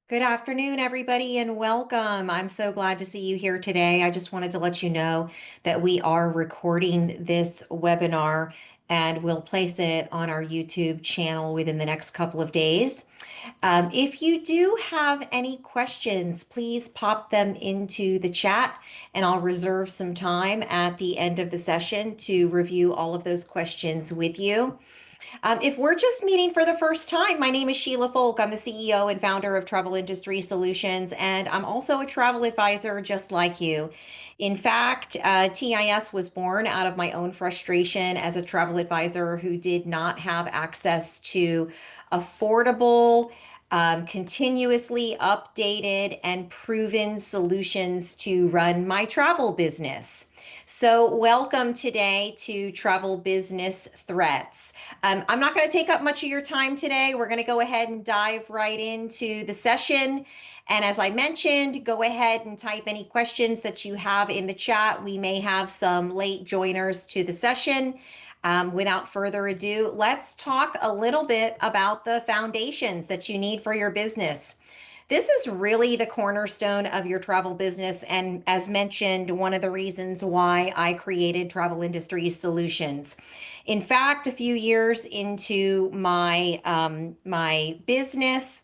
Good afternoon, everybody, and welcome. I'm so glad to see you here today. I just wanted to let you know that we are recording this webinar and we'll place it on our YouTube channel within the next couple of days. If you do have any questions, please pop them into the chat and I'll reserve some time at the end of the session to review all of those questions with you. If we're just meeting for the first time, my name is Sheila Folk. I'm the CEO and founder of Travel Industry Solutions, and I'm also a travel advisor just like you. In fact, TIS was born out of my own frustration as a travel advisor who did not have access to affordable, continuously updated and proven solutions to run my travel business. So, welcome today to Travel Business Threats. I'm not going to take up much of your time today. We're going to go ahead and dive right into the session. And as I mentioned, go ahead and type any questions that you have in the chat. We may have some late joiners to the session. Without further ado, let's talk a little bit about the foundations that you need for your business. This is really the cornerstone of your travel business. And as mentioned, one of the reasons why I created Travel Industry Solutions. In fact, a few years into my business,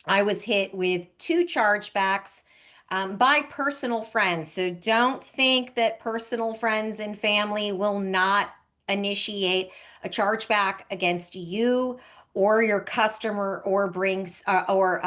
I was hit with two chargebacks by personal friends. So don't think that personal friends and family will not initiate a chargeback against you or your customer or brings or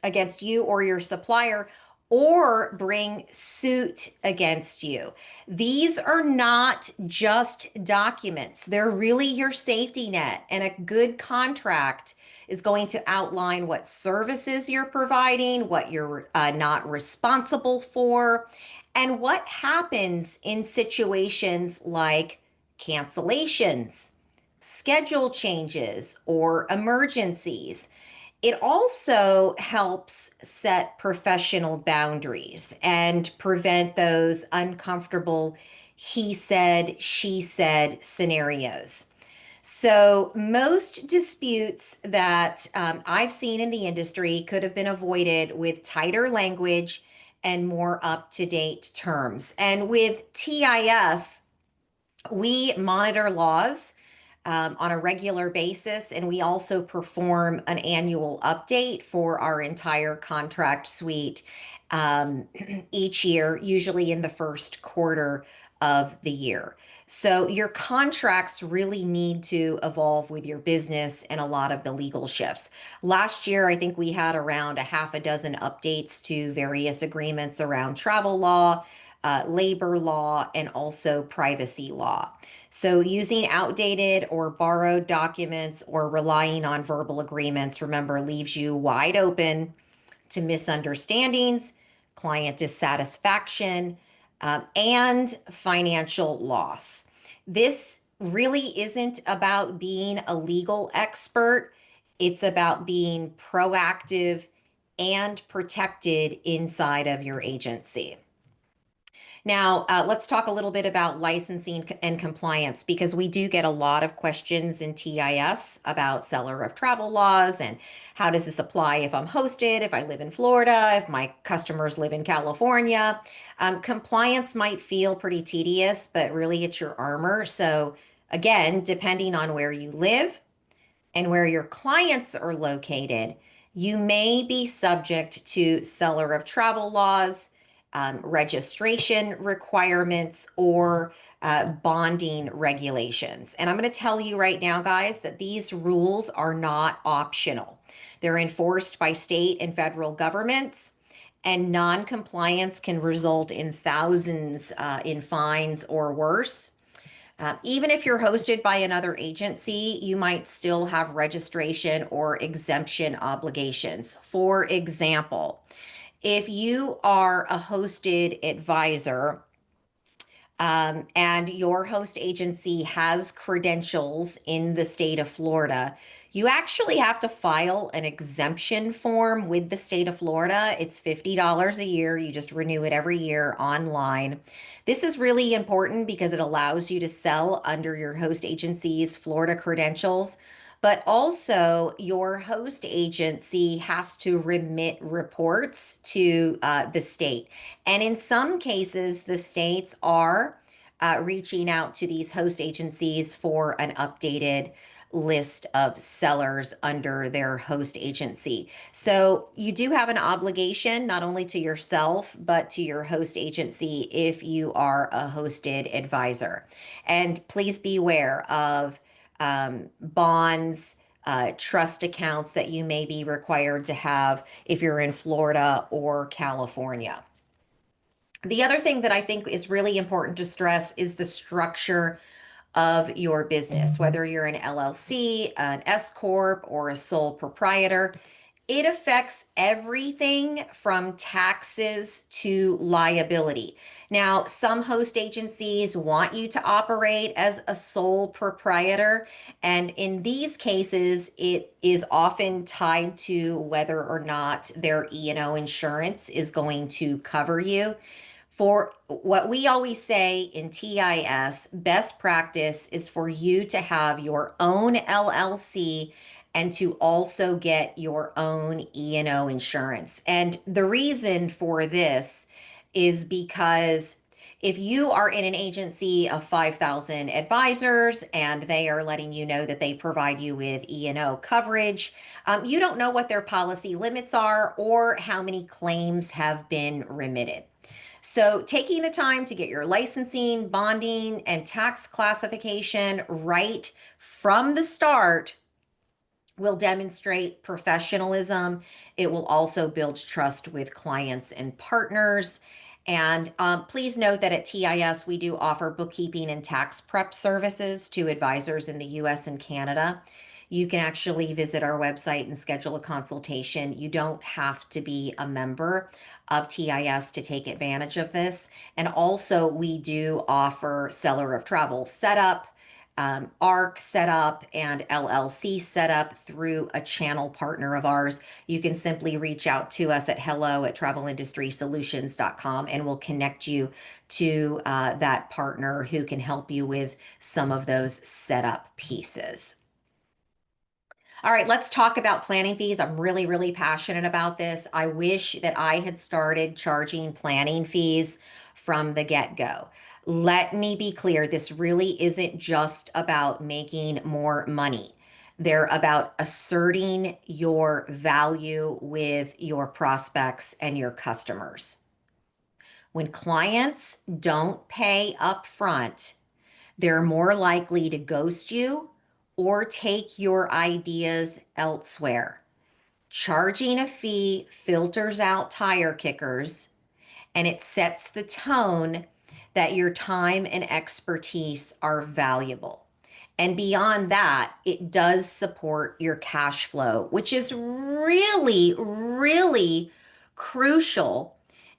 against you or your supplier or bring suit against you. These are not just documents. They're really your safety net, and a good contract is going to outline what services you're providing, what you're not responsible for, and what happens in situations like cancellations, schedule changes, or emergencies. It also helps set professional boundaries and prevent those uncomfortable he said, she said scenarios. So, most disputes that I've seen in the industry could have been avoided with tighter language and more up to date terms. And with TIS, we monitor laws on a regular basis, and we also perform an annual update for our entire contract suite each year, usually in the first quarter of the year. So your contracts really need to evolve with your business and a lot of the legal shifts. Last year, I think we had around a half a dozen updates to various agreements around travel law, labor law, and also privacy law. So using outdated or borrowed documents or relying on verbal agreements, remember, leaves you wide open to misunderstandings, client dissatisfaction, and financial loss. This really isn't about being a legal expert. It's about being proactive and protected inside of your agency. Now, let's talk a little bit about licensing and compliance because we do get a lot of questions in TIS about seller of travel laws and how does this apply if I'm hosted, if I live in Florida, if my customers live in California. Compliance might feel pretty tedious, but really it's your armor. So, again, depending on where you live and where your clients are located, you may be subject to seller of travel laws, registration requirements, or bonding regulations. And I'm going to tell you right now, guys, that these rules are not optional. They're enforced by state and federal governments, and non-compliance can result in thousands in fines or worse. Even if you're hosted by another agency, you might still have registration or exemption obligations. For example, if you are a hosted advisor and your host agency has credentials in the state of Florida, you actually have to file an exemption form with the state of Florida. It's $50 a year. You just renew it every year online. This is really important because it allows you to sell under your host agency's Florida credentials, but also your host agency has to remit reports to the state. And in some cases, the states are reaching out to these host agencies for an updated list of sellers under their host agency. So you do have an obligation not only to yourself, but to your host agency if you are a hosted advisor. And please beware of bonds, trust accounts that you may be required to have if you're in Florida or California. The other thing that I think is really important to stress is the structure of your business, whether you're an LLC, an S Corp, or a sole proprietor. It affects everything from taxes to liability. Now, some host agencies want you to operate as a sole proprietor, and in these cases, it is often tied to whether or not their E&O insurance is going to cover you. For what we always say in TIS, best practice is for you to have your own LLC and to also get your own E&O insurance. And the reason for this is because if you are in an agency of 5,000 advisors and they are letting you know that they provide you with E&O coverage, you don't know what their policy limits are or how many claims have been remitted. So, taking the time to get your licensing, bonding, and tax classification right from the start will demonstrate professionalism. It will also build trust with clients and partners. And please note that at TIS, we do offer bookkeeping and tax prep services to advisors in the US and Canada. You can actually visit our website and schedule a consultation. You don't have to be a member of TIS to take advantage of this. And also, we do offer seller of travel setup, ARC setup, and LLC setup through a channel partner of ours. You can simply reach out to us at hello@travelindustrysolutions.com and we'll connect you to that partner who can help you with some of those setup pieces. All right, let's talk about planning fees. I'm really, really passionate about this. I wish that I had started charging planning fees from the get-go. Let me be clear, this really isn't just about making more money. They're about asserting your value with your prospects and your customers. When clients don't pay up front, they're more likely to ghost you or take your ideas elsewhere. Charging a fee filters out tire kickers and it sets the tone that your time and expertise are valuable. And beyond that, it does support your cash flow, which is really, really crucial,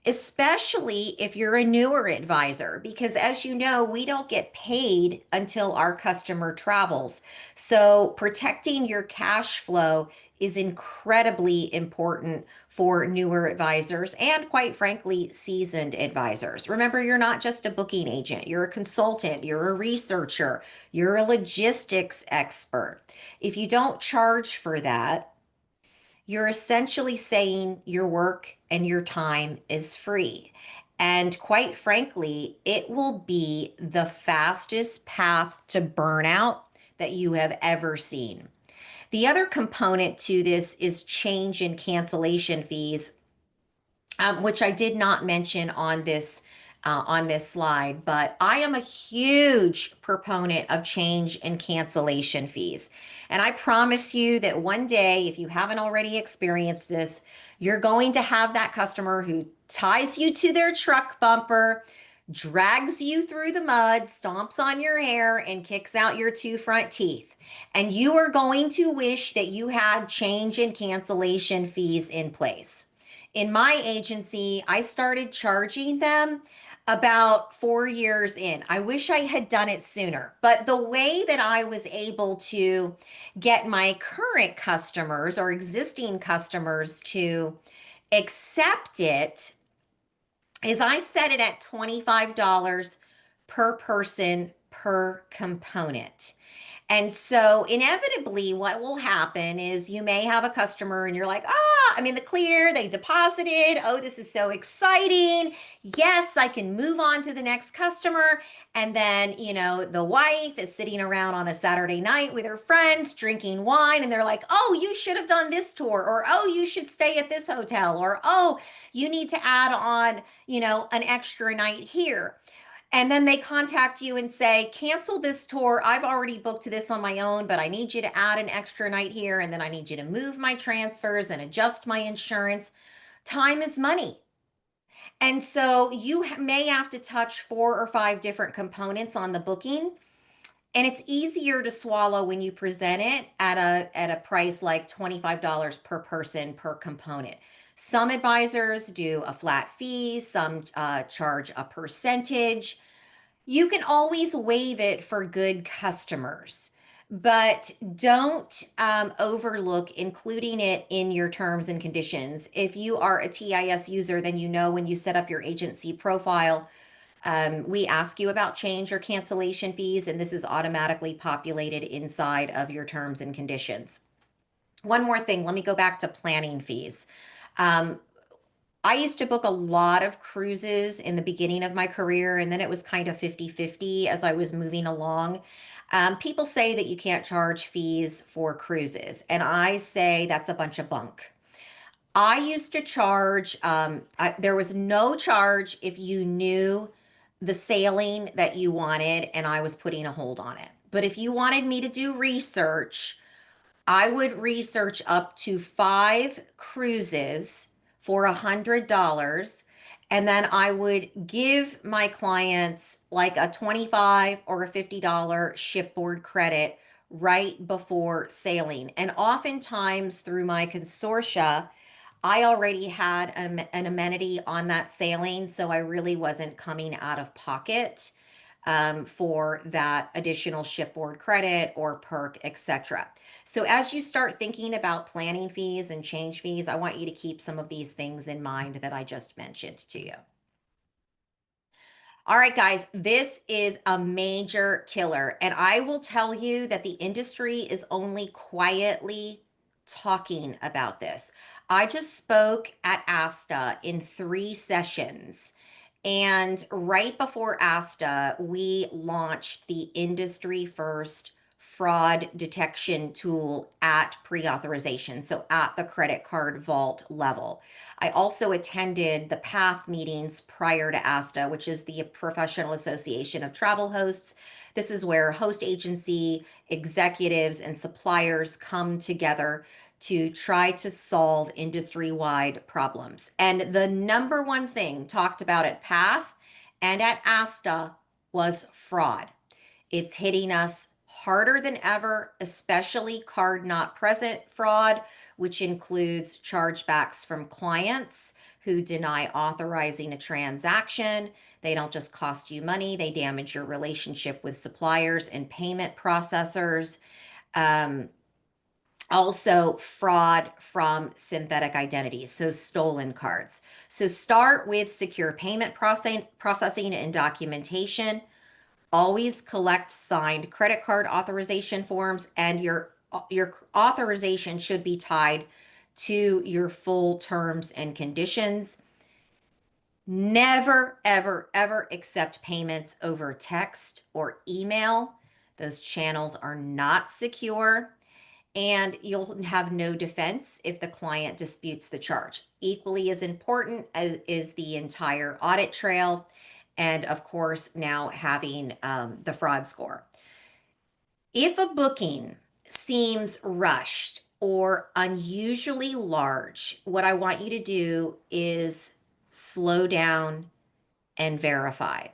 especially if you're a newer advisor, because as you know, we don't get paid until our customer travels. So protecting your cash flow is incredibly important for newer advisors and, quite frankly, seasoned advisors. Remember, you're not just a booking agent, you're a consultant, you're a researcher, you're a logistics expert. If you don't charge for that, you're essentially saying your work and your time is free. And quite frankly, it will be the fastest path to burnout that you have ever seen. The other component to this is change in cancellation fees, which I did not mention on this slide, but I am a huge proponent of change and cancellation fees. And I promise you that one day, if you haven't already experienced this, you're going to have that customer who ties you to their truck bumper, drags you through the mud, stomps on your hair, and kicks out your two front teeth. And you are going to wish that you had change and cancellation fees in place. In my agency, I started charging them about 4 years in. I wish I had done it sooner, but the way that I was able to get my current customers or existing customers to accept it is I set it at $25 per person per component. And so, inevitably, what will happen is you may have a customer and you're like, I'm in the clear, they deposited. Oh, this is so exciting. Yes, I can move on to the next customer. And then, the wife is sitting around on a Saturday night with her friends drinking wine, and they're like, oh, you should have done this tour, or oh, you should stay at this hotel, or oh, you need to add on, an extra night here. And then they contact you and say, cancel this tour. I've already booked this on my own, but I need you to add an extra night here. And then I need you to move my transfers and adjust my insurance. Time is money. And so you may have to touch 4 or 5 different components on the booking. And it's easier to swallow when you present it at a price like $25 per person per component. Some advisors do a flat fee, some charge a percentage. You can always waive it for good customers, but don't overlook including it in your terms and conditions. If you are a TIS user, then when you set up your agency profile, we ask you about change or cancellation fees, and this is automatically populated inside of your terms and conditions. One more thing, let me go back to planning fees. Um, I used to book a lot of cruises in the beginning of my career, and then it was kind of 50-50 as I was moving along. People say that you can't charge fees for cruises, and I say that's a bunch of bunk. I used to charge, there was no charge if you knew the sailing that you wanted and I was putting a hold on it. But if you wanted me to do research, I would research up to 5 cruises for $100. And then I would give my clients like a 25 or a $50 shipboard credit right before sailing. And oftentimes through my consortia, I already had an amenity on that sailing, so I really wasn't coming out of pocket for that additional shipboard credit or perk, etc. So as you start thinking about planning fees and change fees, I want you to keep some of these things in mind that I just mentioned to you. All right, guys, this is a major killer. And I will tell you that the industry is only quietly talking about this. I just spoke at ASTA in 3 sessions. And right before ASTA, we launched the industry first fraud detection tool at pre-authorization, so at the credit card vault level. I also attended the PATH meetings prior to ASTA, which is the Professional Association of Travel Hosts. This is where host agency executives and suppliers come together to try to solve industry-wide problems. And the number one thing talked about at PATH and at ASTA was fraud. It's hitting us harder than ever, especially card not present fraud, which includes chargebacks from clients who deny authorizing a transaction. They don't just cost you money, they damage your relationship with suppliers and payment processors. Also, fraud from synthetic identities, so stolen cards. So start with secure payment processing and documentation. Always collect signed credit card authorization forms, and your authorization should be tied to your full terms and conditions. Never, ever, ever accept payments over text or email. Those channels are not secure, and you'll have no defense if the client disputes the charge. Equally as important as is the entire audit trail, and of course, now having the fraud score. If a booking seems rushed or unusually large, what I want you to do is slow down and verify.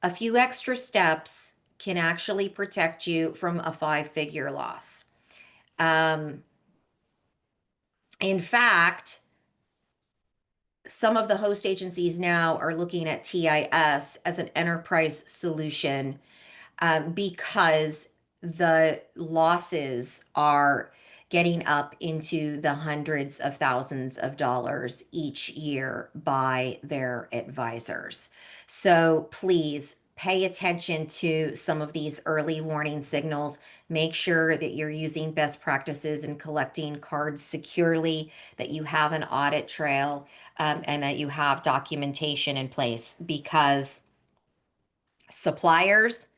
A few extra steps can actually protect you from a 5-figure loss. In fact, some of the host agencies now are looking at TIS as an enterprise solution because the losses are getting up into the hundreds of thousands of dollars each year by their advisors. So please pay attention to some of these early warning signals. Make sure that you're using best practices in collecting cards securely, that you have an audit trail, and that you have documentation in place, because suppliers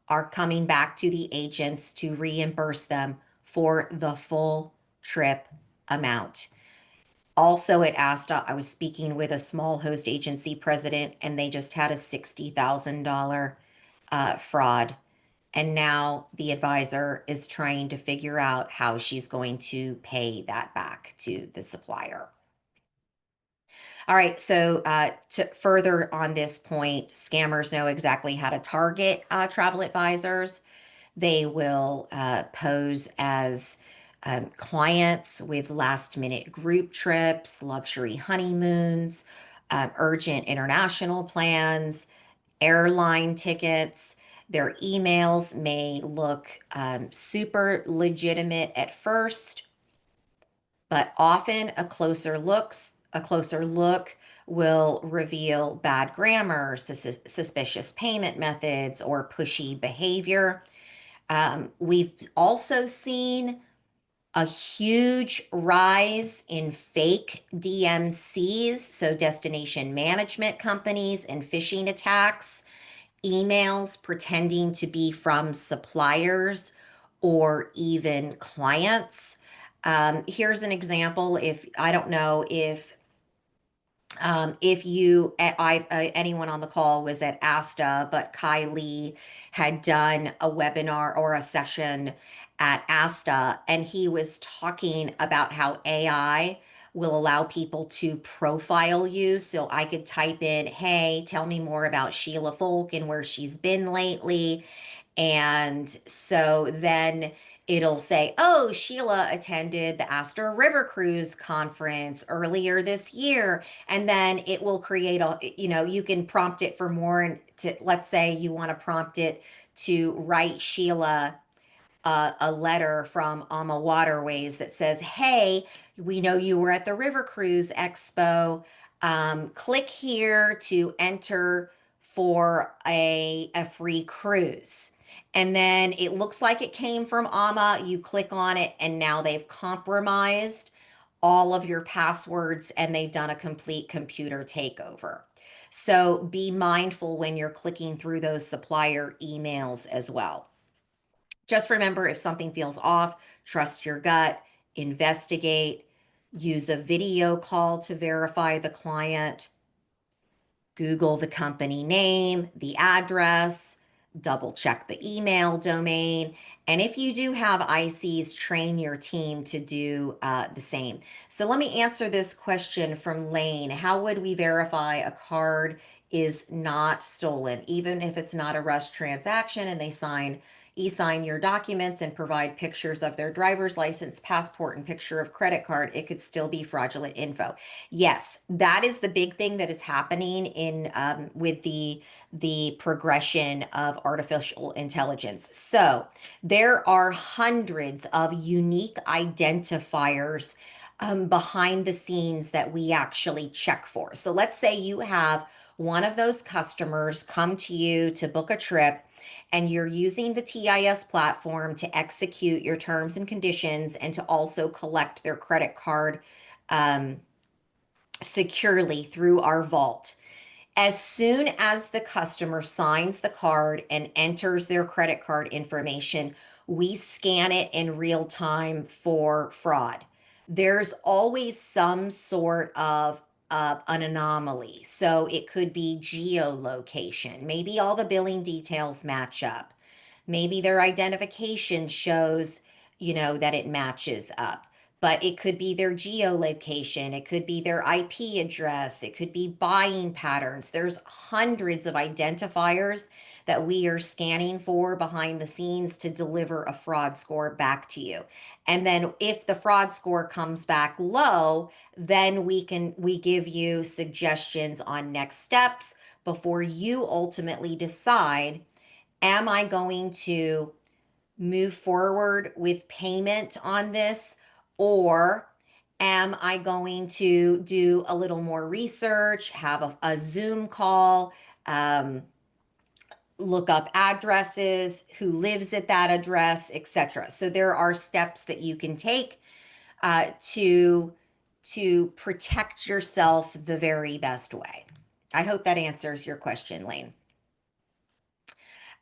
are coming back to the agents to reimburse them for the full trip amount. Also, at ASTA, I was speaking with a small host agency president, and they just had a $60,000 fraud. And now the advisor is trying to figure out how she's going to pay that back to the supplier. All right, so to further on this point, scammers know exactly how to target travel advisors. They will pose as clients with last minute group trips, luxury honeymoons, urgent international plans, airline tickets. Their emails may look super legitimate at first, but often a closer look will reveal bad grammar, suspicious payment methods, or pushy behavior. We've also seen a huge rise in fake DMCs, so destination management companies, and phishing attacks, emails pretending to be from suppliers or even clients. Here's an example. If I don't know if anyone on the call was at ASTA, but Kylie had done a webinar or a session at ASTA, and he was talking about how AI will allow people to profile you. So I could type in, "Hey, tell me more about Sheila Folk and where she's been lately." And so then it'll say, "Oh, Sheila attended the Astor River Cruise conference earlier this year." And then it will create you can prompt it for more. And let's say you want to prompt it to write Sheila a letter from Alma Waterways that says, "Hey, we know you were at the River Cruise Expo. Click here to enter for a free cruise." And then it looks like it came from Alma. You click on it, and now they've compromised all of your passwords and they've done a complete computer takeover. So be mindful when you're clicking through those supplier emails as well. Just remember, if something feels off, trust your gut, investigate, use a video call to verify the client, Google the company name, the address, double check the email domain. And if you do have ICs, train your team to do the same. So let me answer this question from Lane. How would we verify a card is not stolen, even if it's not a rush transaction and they e-sign your documents and provide pictures of their driver's license, passport, and picture of credit card? It could still be fraudulent info. Yes, that is the big thing that is happening in with the progression of artificial intelligence. So there are hundreds of unique identifiers behind the scenes that we actually check for. So let's say you have one of those customers come to you to book a trip, and you're using the TIS platform to execute your terms and conditions and to also collect their credit card securely through our vault. As soon as the customer signs the card and enters their credit card information, we scan it in real time for fraud. There's always some sort of an anomaly. So it could be geolocation. Maybe all the billing details match up. Maybe their identification shows, that it matches up. But it could be their geolocation, it could be their IP address, it could be buying patterns. There's hundreds of identifiers that we are scanning for behind the scenes to deliver a fraud score back to you. And then if the fraud score comes back low, then we give you suggestions on next steps before you ultimately decide, am I going to move forward with payment on this, or am I going to do a little more research, have a Zoom call, look up addresses, who lives at that address, etc. So there are steps that you can take to protect yourself the very best way. I hope that answers your question, Lane.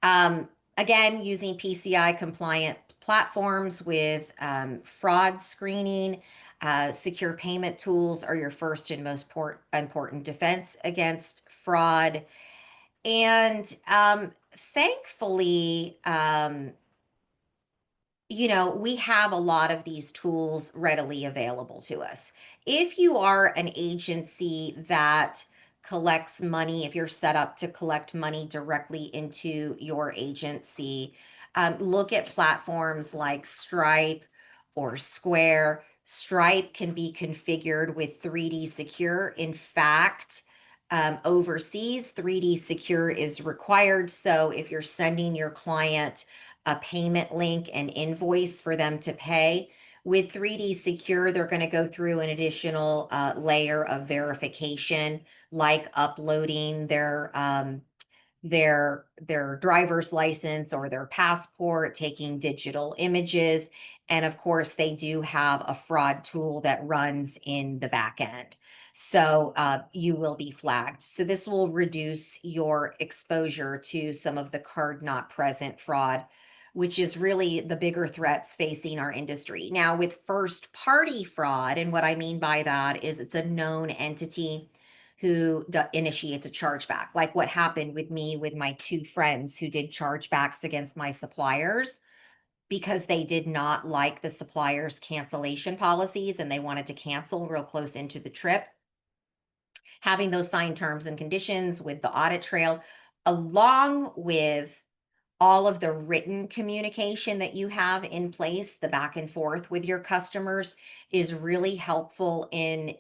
Um, Again, using PCI compliant platforms with fraud screening, secure payment tools are your first and most important defense against fraud. And thankfully, we have a lot of these tools readily available to us. If you are an agency that collects money, if you're set up to collect money directly into your agency, look at platforms like Stripe or Square. Stripe can be configured with 3D Secure. In fact, overseas, 3D Secure is required. So if you're sending your client a payment link and invoice for them to pay, with 3D Secure, they're going to go through an additional layer of verification, like uploading their driver's license or their passport, taking digital images. And of course, they do have a fraud tool that runs in the back end. So you will be flagged. So this will reduce your exposure to some of the card not present fraud, which is really the bigger threats facing our industry. Now, with first party fraud, and what I mean by that is it's a known entity who initiates a chargeback, like what happened with me with my two friends who did chargebacks against my suppliers because they did not like the supplier's cancellation policies and they wanted to cancel real close into the trip. Having those signed terms and conditions with the audit trail, along with all of the written communication that you have in place, the back and forth with your customers, is really helpful in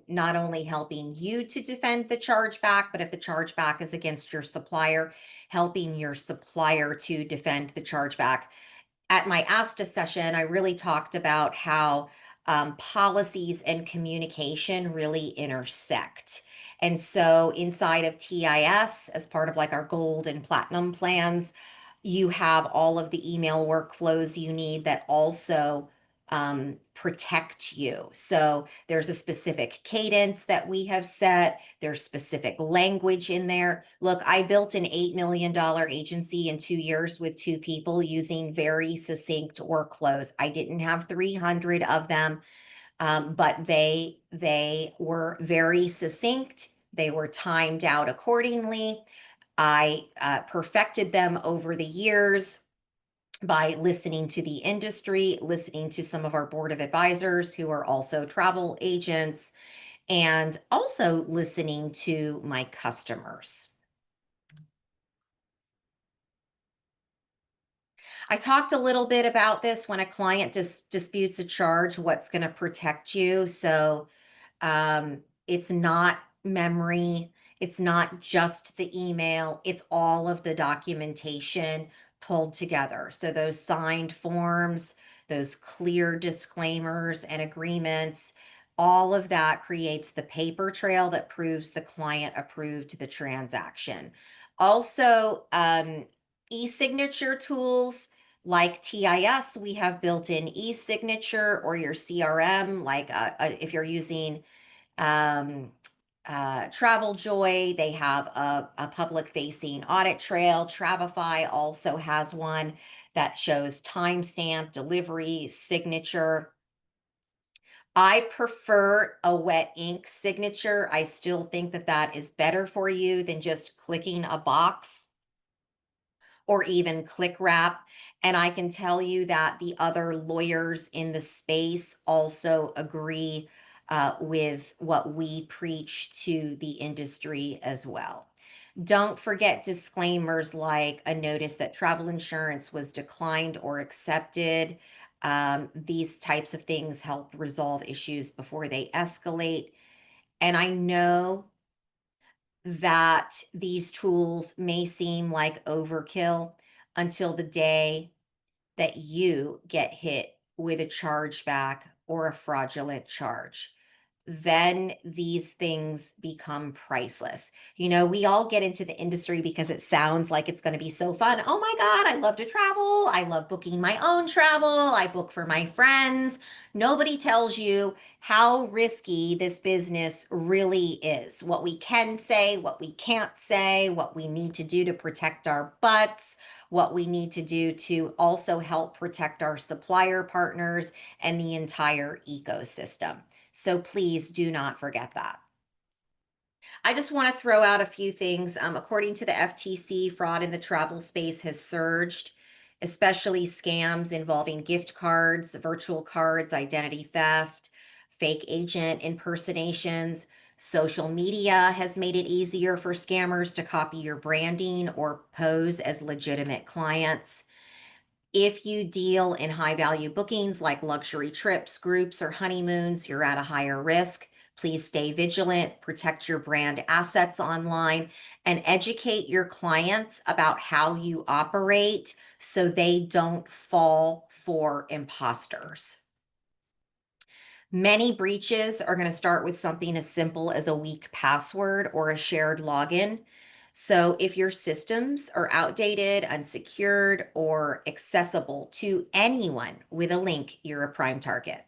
not only helping you to defend the chargeback, but if the chargeback is against your supplier, helping your supplier to defend the chargeback. At my ASTA session, I really talked about how policies and communication really intersect. And so inside of TIS, as part of like our gold and platinum plans, you have all of the email workflows you need that also protect you. So there's a specific cadence that we have set. There's specific language in there. Look, I built an $8 million agency in 2 years with two people using very succinct workflows. I didn't have 300 of them, but they were very succinct. They were timed out accordingly. I perfected them over the years by listening to the industry, listening to some of our board of advisors who are also travel agents, and also listening to my customers. I talked a little bit about this when a client disputes a charge, what's going to protect you. So it's not memory, it's not just the email, it's all of the documentation pulled together. So those signed forms, those clear disclaimers and agreements, all of that creates the paper trail that proves the client approved the transaction. Also, e-signature tools like TIS, we have built-in e-signature, or your CRM, like if you're using um, Travel Joy, they have a public-facing audit trail. Travify also has one that shows timestamp, delivery, signature. I prefer a wet ink signature. I still think that that is better for you than just clicking a box or even click wrap. And I can tell you that the other lawyers in the space also agree with what we preach to the industry as well. Don't forget disclaimers like a notice that travel insurance was declined or accepted. These types of things help resolve issues before they escalate. And I know that these tools may seem like overkill until the day that you get hit with a chargeback or a fraudulent charge. then these things become priceless. You know, we all get into the industry because it sounds like it's going to be so fun. Oh my God, I love to travel. I love booking my own travel. I book for my friends. Nobody tells you how risky this business really is. What we can say, what we can't say, what we need to do to protect our butts, what we need to do to also help protect our supplier partners and the entire ecosystem. So please do not forget that. I just want to throw out a few things. According to the FTC, fraud in the travel space has surged, especially scams involving gift cards, virtual cards, identity theft, fake agent impersonations. Social media has made it easier for scammers to copy your branding or pose as legitimate clients. If you deal in high value bookings like luxury trips, groups, or honeymoons, you're at a higher risk. Please stay vigilant, protect your brand assets online, and educate your clients about how you operate so they don't fall for imposters. Many breaches are going to start with something as simple as a weak password or a shared login. So, if your systems are outdated, unsecured, or accessible to anyone with a link, you're a prime target.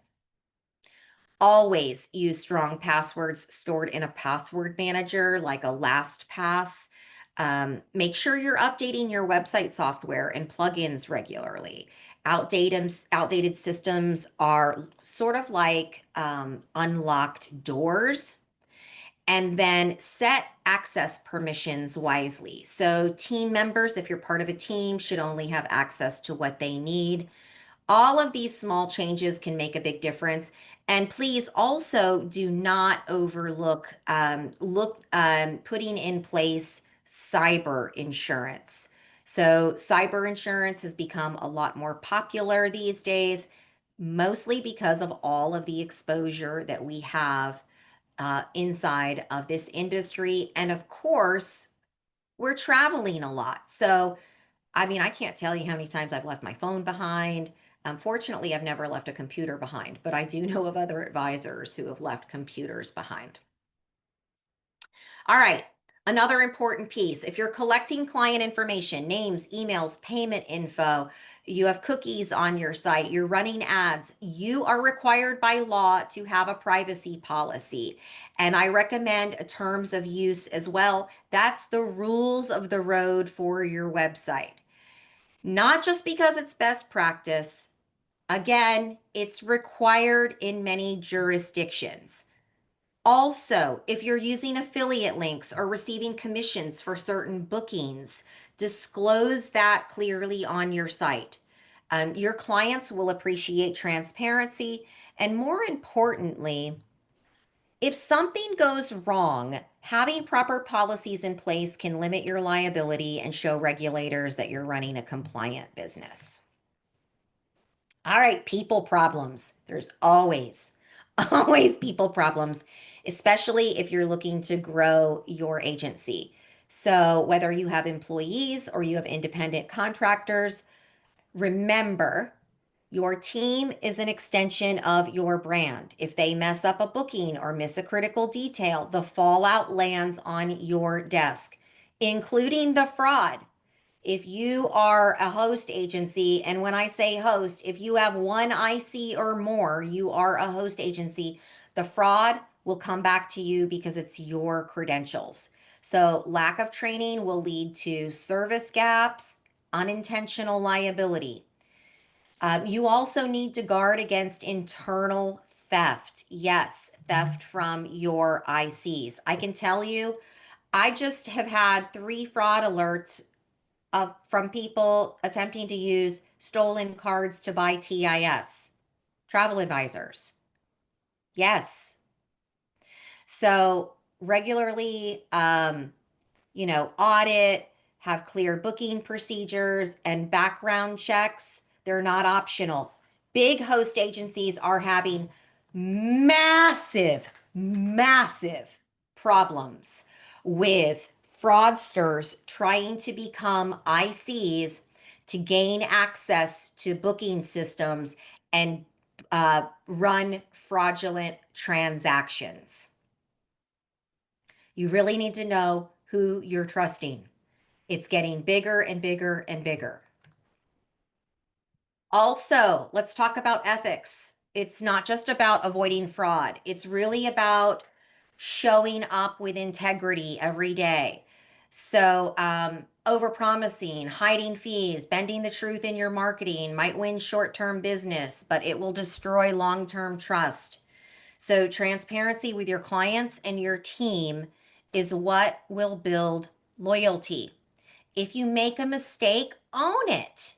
Always use strong passwords stored in a password manager like a LastPass. Make sure you're updating your website software and plugins regularly. Outdated systems are sort of like unlocked doors. And then set access permissions wisely. So, team members, if you're part of a team, should only have access to what they need. All of these small changes can make a big difference. And please also do not overlook putting in place cyber insurance. So cyber insurance has become a lot more popular these days, mostly because of all of the exposure that we have inside of this industry. And of course, we're traveling a lot. So I mean, I can't tell you how many times I've left my phone behind. Fortunately, I've never left a computer behind, but I do know of other advisors who have left computers behind. All right. Another important piece, if you're collecting client information, names, emails, payment info, you have cookies on your site, you're running ads, you are required by law to have a privacy policy. And I recommend terms of use as well. That's the rules of the road for your website. Not just because it's best practice. Again, it's required in many jurisdictions. Also, if you're using affiliate links or receiving commissions for certain bookings, disclose that clearly on your site. Your clients will appreciate transparency. And more importantly, if something goes wrong, having proper policies in place can limit your liability and show regulators that you're running a compliant business. All right, people problems. There's always, always people problems, especially if you're looking to grow your agency. So, whether you have employees or you have independent contractors, remember your team is an extension of your brand. If they mess up a booking or miss a critical detail, the fallout lands on your desk, including the fraud. If you are a host agency, and when I say host, if you have one IC or more, you are a host agency, the fraud will come back to you because it's your credentials. So, lack of training will lead to service gaps, unintentional liability. You also need to guard against internal theft. Yes, theft from your ICs. I can tell you, I just have had 3 fraud alerts from people attempting to use stolen cards to buy TIS, travel advisors. Yes. So regularly, audit, have clear booking procedures and background checks. They're not optional. Big host agencies are having massive, massive problems with fraudsters trying to become ICs to gain access to booking systems and run fraudulent transactions. You really need to know who you're trusting. It's getting bigger and bigger and bigger. Also, let's talk about ethics. It's not just about avoiding fraud, it's really about showing up with integrity every day. So, overpromising, hiding fees, bending the truth in your marketing might win short term business, but it will destroy long term trust. So, transparency with your clients and your team is what will build loyalty. If you make a mistake, own it.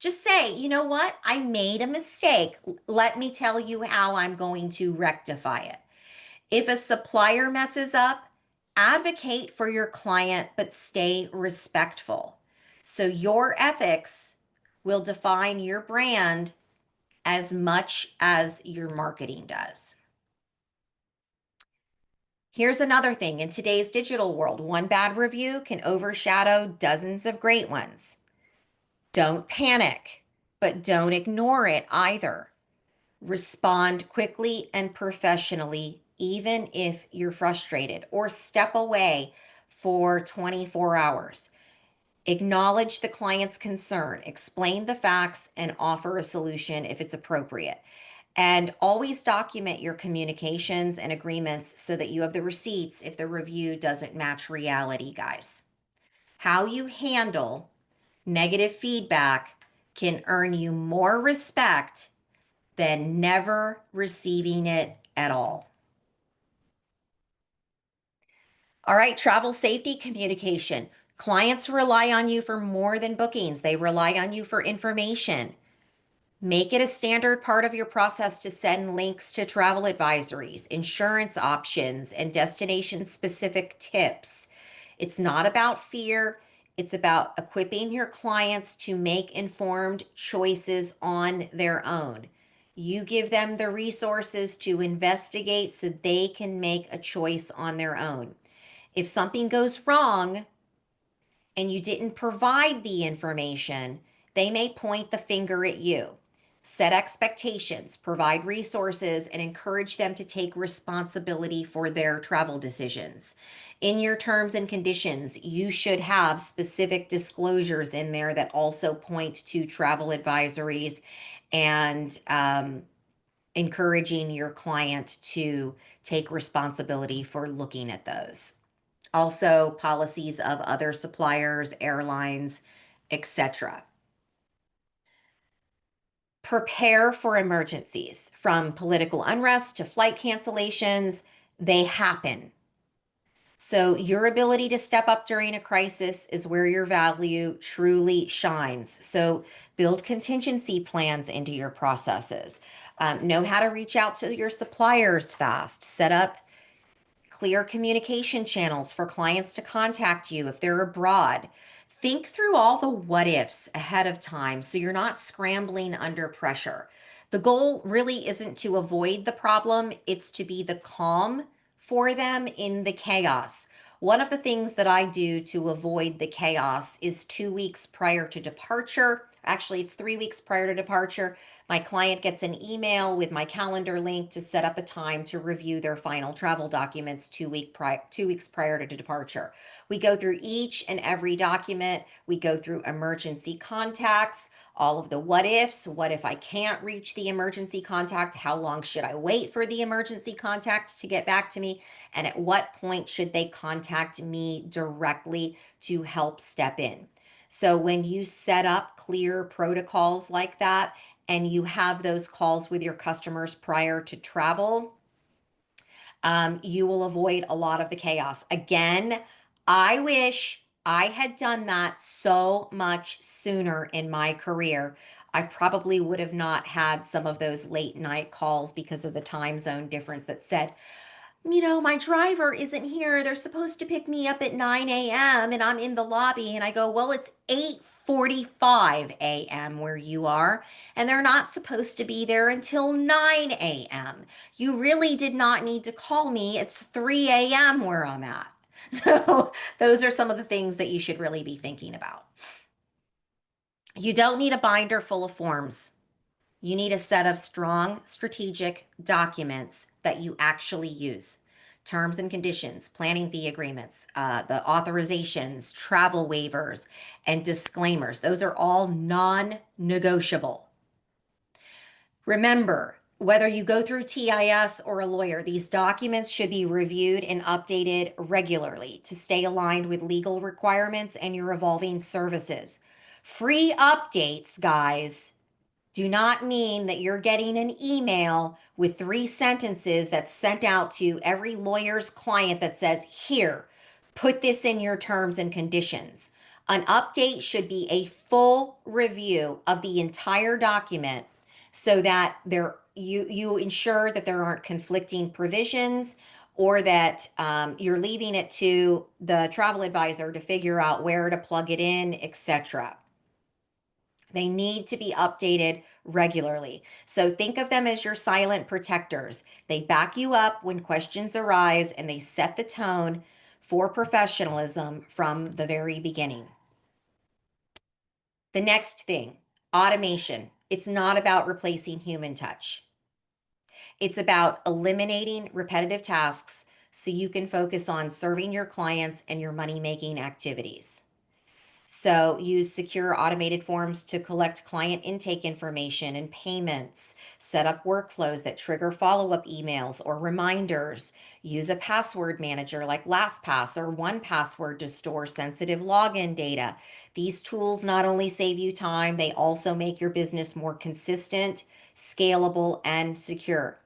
Just say, you know what? I made a mistake. Let me tell you how I'm going to rectify it. If a supplier messes up, advocate for your client, but stay respectful. So your ethics will define your brand as much as your marketing does. Here's another thing in today's digital world, one bad review can overshadow dozens of great ones. Don't panic, but don't ignore it either. Respond quickly and professionally, even if you're frustrated, or step away for 24 hours. Acknowledge the client's concern, explain the facts, and offer a solution if it's appropriate. And always document your communications and agreements so that you have the receipts if the review doesn't match reality, guys. How you handle negative feedback can earn you more respect than never receiving it at all. All right, travel safety communication. Clients rely on you for more than bookings, they rely on you for information. Make it a standard part of your process to send links to travel advisories, insurance options, and destination specific tips. It's not about fear, it's about equipping your clients to make informed choices on their own. You give them the resources to investigate so they can make a choice on their own. If something goes wrong, and you didn't provide the information, they may point the finger at you. Set expectations, provide resources, and encourage them to take responsibility for their travel decisions. In your terms and conditions, you should have specific disclosures in there that also point to travel advisories and encouraging your client to take responsibility for looking at those. Also, policies of other suppliers, airlines, etc. Prepare for emergencies from political unrest to flight cancellations. They happen. So, your ability to step up during a crisis is where your value truly shines. So, build contingency plans into your processes. Know how to reach out to your suppliers fast. Set up clear communication channels for clients to contact you if they're abroad. Think through all the what ifs ahead of time so you're not scrambling under pressure. The goal really isn't to avoid the problem, it's to be the calm for them in the chaos. One of the things that I do to avoid the chaos is 2 weeks prior to departure. Actually, it's 3 weeks prior to departure. My client gets an email with my calendar link to set up a time to review their final travel documents 2 weeks prior to departure. We go through each and every document. We go through emergency contacts, all of the what ifs. What if I can't reach the emergency contact? How long should I wait for the emergency contact to get back to me? And at what point should they contact me directly to help step in? So when you set up clear protocols like that, and you have those calls with your customers prior to travel, you will avoid a lot of the chaos. Again, I wish I had done that so much sooner in my career. I probably would have not had some of those late night calls because of the time zone difference that said, my driver isn't here. They're supposed to pick me up at 9 a.m. and I'm in the lobby. And I go, well, it's 8:45 a.m. where you are, and they're not supposed to be there until 9 a.m. You really did not need to call me. It's 3 a.m. where I'm at. So those are some of the things that you should really be thinking about. You don't need a binder full of forms. You need a set of strong strategic documents that you actually use. Terms and conditions, planning fee agreements, the authorizations, travel waivers, and disclaimers. Those are all non negotiable. Remember, whether you go through TIS or a lawyer, these documents should be reviewed and updated regularly to stay aligned with legal requirements and your evolving services. Free updates, guys, do not mean that you're getting an email with 3 sentences that's sent out to every lawyer's client that says, here, put this in your terms and conditions. An update should be a full review of the entire document so that you ensure that there aren't conflicting provisions or that you're leaving it to the travel advisor to figure out where to plug it in, etc. They need to be updated regularly. So think of them as your silent protectors. They back you up when questions arise and they set the tone for professionalism from the very beginning. The next thing, automation. It's not about replacing human touch. It's about eliminating repetitive tasks so you can focus on serving your clients and your money-making activities. So use secure automated forms to collect client intake information and payments. Set up workflows that trigger follow-up emails or reminders. Use a password manager like LastPass or 1Password to store sensitive login data. These tools not only save you time, they also make your business more consistent, scalable, and secure.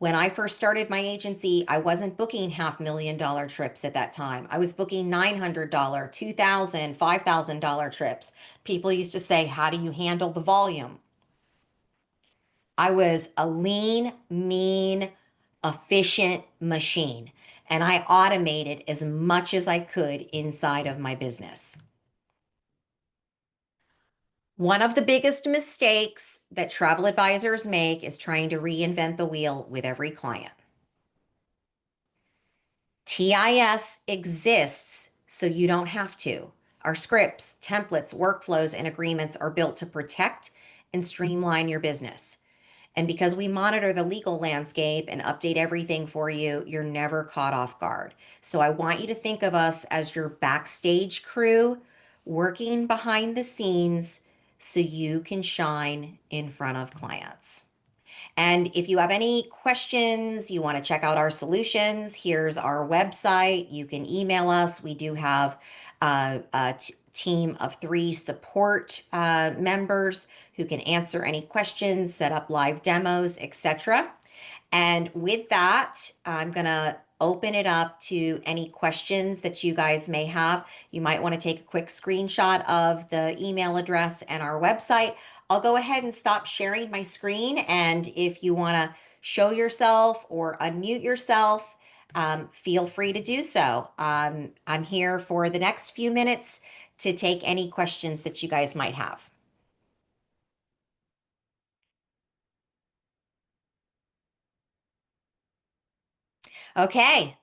When I first started my agency, I wasn't booking $500,000 trips at that time. I was booking $900, $2,000, $5,000 trips. People used to say, how do you handle the volume? I was a lean, mean, efficient machine, and I automated as much as I could inside of my business. One of the biggest mistakes that travel advisors make is trying to reinvent the wheel with every client. TIS exists so you don't have to. Our scripts, templates, workflows, and agreements are built to protect and streamline your business. And because we monitor the legal landscape and update everything for you, you're never caught off guard. So I want you to think of us as your backstage crew working behind the scenes so you can shine in front of clients. And if you have any questions, you want to check out our solutions, here's our website. You can email us. We do have a team of 3 support members who can answer any questions, set up live demos, etc. And with that, I'm going to open it up to any questions that you guys may have. You might want to take a quick screenshot of the email address and our website. I'll go ahead and stop sharing my screen. And if you want to show yourself or unmute yourself, feel free to do so. I'm here for the next few minutes to take any questions that you guys might have. Okay.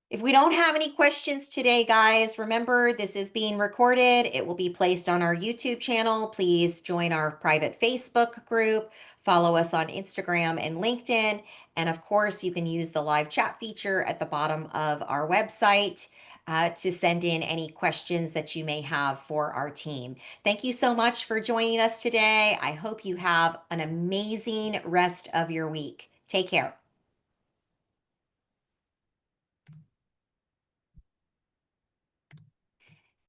If we don't have any questions today, guys, remember this is being recorded. It will be placed on our YouTube channel. Please join our private Facebook group, follow us on Instagram and LinkedIn. And of course, you can use the live chat feature at the bottom of our website to send in any questions that you may have for our team. Thank you so much for joining us today. I hope you have an amazing rest of your week. Take care.